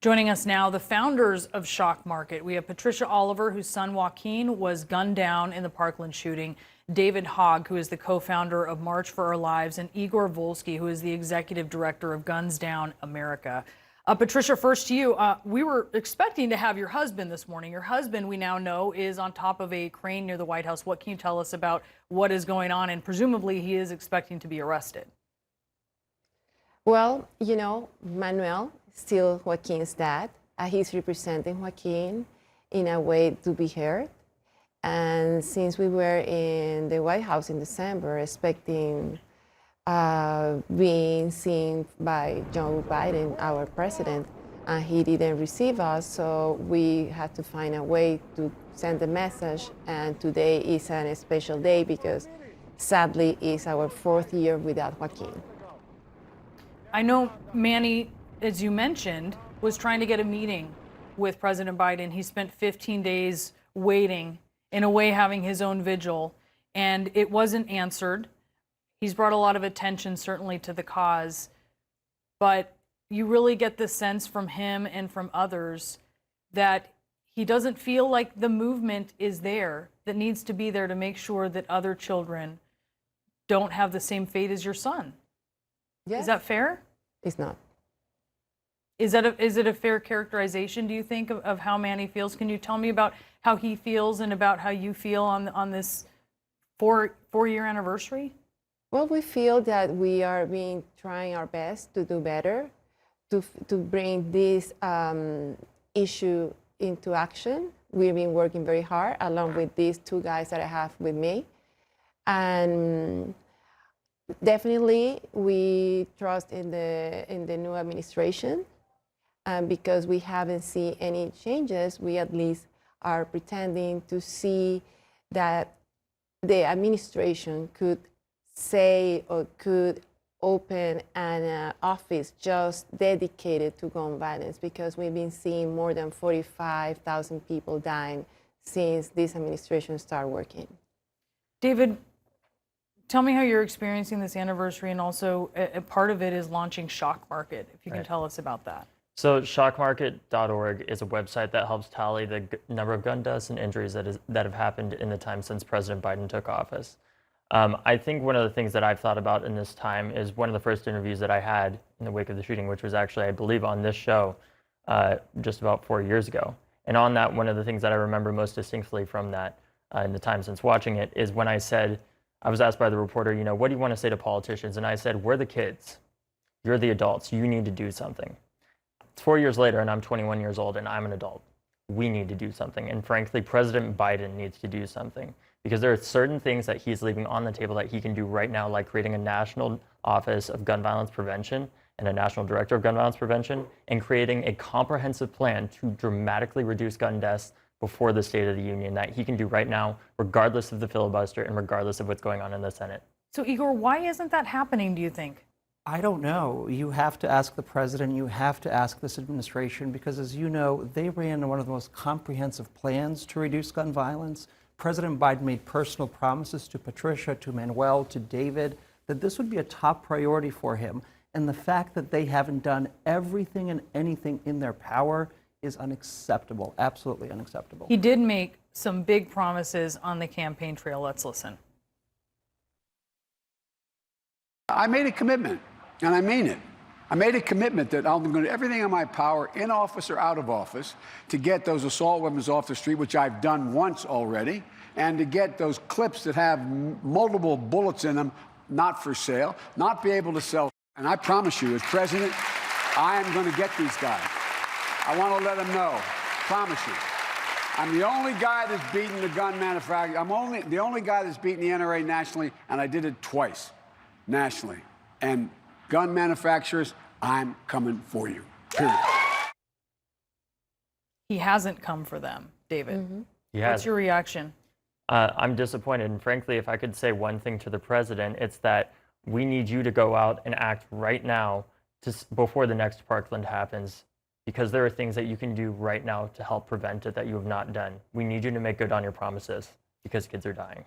Joining us now, the founders of Shock Market. We have Patricia-Oliver, whose son Joaquin was gunned down in the Parkland shooting, David Hogg, who is the co-founder of March for Our Lives, and Igor Volsky, who is the executive director of Guns Down America. Patricia, first to you. We were expecting to have your husband this morning. Your husband, we now know, is on top of a crane near the White House. What can you tell us about what is going on? And presumably he is expecting to be arrested. Well, you know, Manuel, still Joaquin's dad. He's representing Joaquin in a way to be heard. And since we were in the White House in December expecting being seen by Joe Biden, our president, and he didn't receive us, so we had to find a way to send a message. And today is a special day because sadly it's our 4th year without Joaquin. I know Manny, as you mentioned, was trying to get a meeting with President Biden. He spent 15 days waiting, in a way having his own vigil, and it wasn't answered. He's brought a lot of attention, certainly, to the cause, but you really get the sense from him and from others that he doesn't feel like the movement is there, that needs to be there to make sure that other children don't have the same fate as your son. Yes. Is that fair? It's not. Is it a fair characterization, do you think, of how Manny feels? Can you tell me about how he feels and about how you feel on this four-year anniversary? Well, we feel that we are trying our best to do better, to bring this issue into action. We've been working very hard, along with these 2 guys that I have with me. And definitely, we trust in the new administration. Because we haven't seen any changes, we at least are pretending to see that the administration could say or could open an office just dedicated to gun violence, because we've been seeing more than 45,000 people dying since this administration started working. David, tell me how you're experiencing this anniversary, and also a part of it is launching Shock Market, if you can tell us about that. So shockmarket.org is a website that helps tally the number of gun deaths and injuries that have happened in the time since President Biden took office. I think one of the things that I've thought about in this time is one of the first interviews that I had in the wake of the shooting, which was actually, I believe, on this show just about 4 years ago. And on that, one of the things that I remember most distinctly from that in the time since watching it is when I said, I was asked by the reporter, you know, what do you want to say to politicians? And I said, we're the kids. You're the adults. You need to do something. It's 4 years later, and I'm 21 years old, and I'm an adult. We need to do something. And frankly, President Biden needs to do something, because there are certain things that he's leaving on the table that he can do right now, like creating a national office of gun violence prevention and a national director of gun violence prevention, and creating a comprehensive plan to dramatically reduce gun deaths before the State of the Union that he can do right now, regardless of the filibuster and regardless of what's going on in the Senate. So, Igor, why isn't that happening, do you think? I don't know. You have to ask the president, you have to ask this administration, because as you know, they ran one of the most comprehensive plans to reduce gun violence. President Biden made personal promises to Patricia, to Manuel, to David, that this would be a top priority for him. And the fact that they haven't done everything and anything in their power is unacceptable, absolutely unacceptable. He did make some big promises on the campaign trail. Let's listen. I made a commitment, and I mean it. I made a commitment that I'm going to do everything in my power, in office or out of office, to get those assault weapons off the street, which I've done once already, and to get those clips that have multiple bullets in them not for sale, not be able to sell. And I promise you, as president, I am going to get these guys. I want to let them know. Promise you. I'm the only guy that's beaten the gun manufacturer. I'm the only guy that's beaten the NRA nationally, and I did it twice nationally. And gun manufacturers, I'm coming for you, period. He hasn't come for them, David. Mm-hmm. What's your reaction? I'm disappointed. And frankly, if I could say one thing to the president, it's that we need you to go out and act right now before the next Parkland happens, because there are things that you can do right now to help prevent it that you have not done. We need you to make good on your promises, because kids are dying.